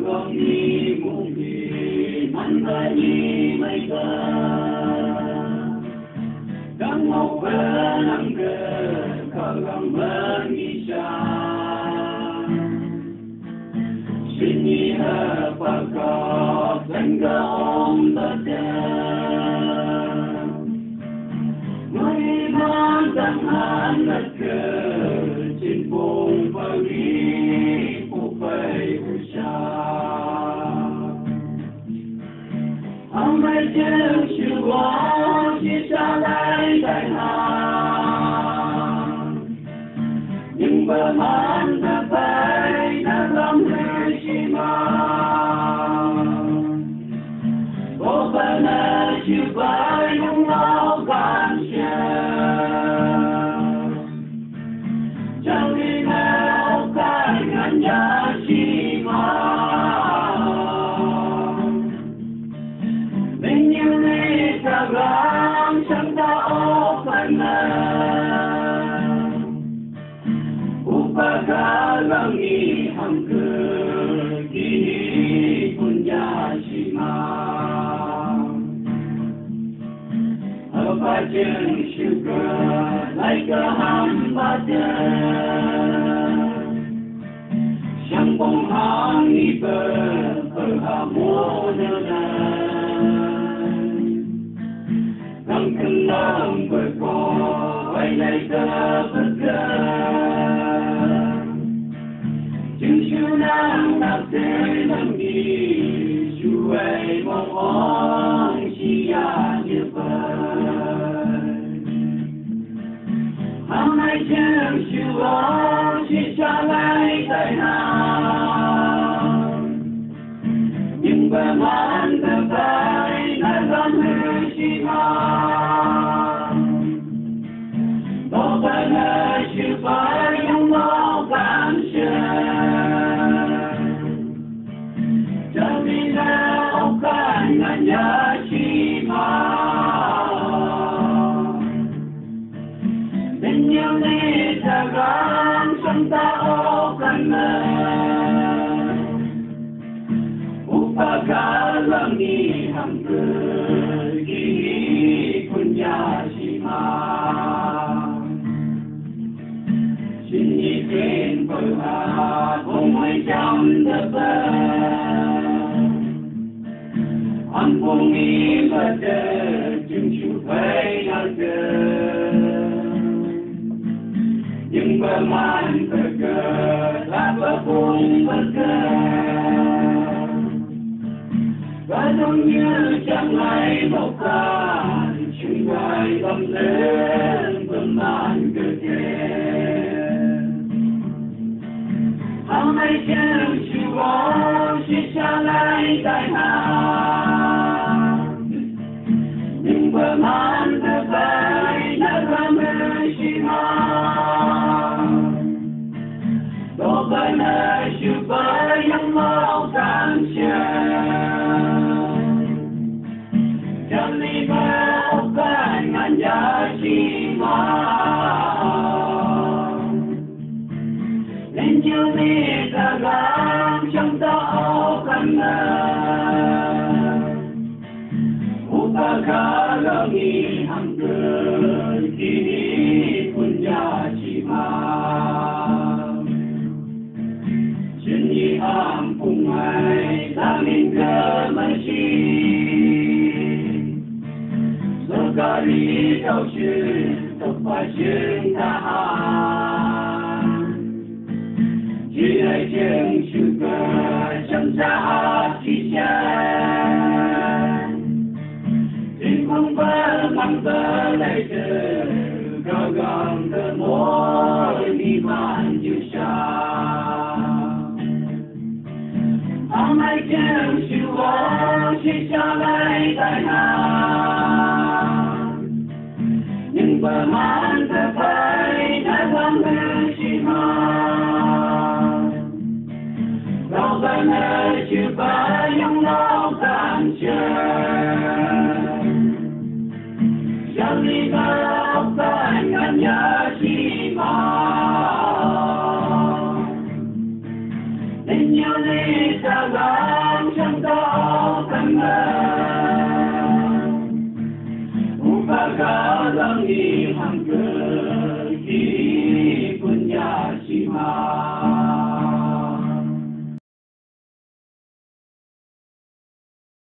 con đi muôn đi man ta đi mây ta đang ngọc bên nắng cơ cả gam bên đi xa xin đi hà pa ca danh ca om ta người man đang han đất cơ trên vùng Paris của phải hôm nay trên chiều gió chỉ xa lại đại hàng nhưng bờ man đã bay đã lắm người chỉ mà có bờ này chiều bay không lo gan chẳng đi nào cái ngàn nhà chỉ mà Sagram Santa Opana Upakalangi Hamke Kini Punyashima Apachen Sugar like a hamburger Shampong Hangi Perhamona Kenang berkau, ayat bergerak. Jungsunang tak terlenggi, suai mohon siap jepat. Hamai jeng suai sisa lai tai nam. Nhưng berman terbaik dalam bersihah. Upakalangi hamke kini punyashima Sini trên bờ hà không mấy trăm đất anh không nghĩ mà chờ chừng chút phải nào chờ nhưng bờ man bờ cờ là bờ cùng bờ cờ và giống như chẳng ai một can chúng ai tâm lên bờ man cờ kề hôm nay trên chiều gió chỉ xa lại đại hàng nhưng bờ man bờ bay đã ra mê chỉ mà đó bờ này chiều bay yang mau tan chẳng đi bao cái ngàn giá chỉ mà nên chiều đi ta gắng trong tao cần Upakalangi hamke kini punyashima Jenyi ampungai langit kemasih Sekali kau tepat tahan Jirai jeng juga trong giá trị chân Tình không bơ măng bơ lại chờ Gò gòn cơ mối mi man dù xa Hôm nay chân siêu bó chỉ xa lại tại hàng Nhưng bờ man bờ bay đã vắng bơ chỉ mang Đâu bờ nơi chưa bờ yung nó càng chân Chẳng đi bao cái ngàn nhớ chỉ mà tình yêu lý xa gắng trong đó thân mơ và cả lòng đi hàng cờ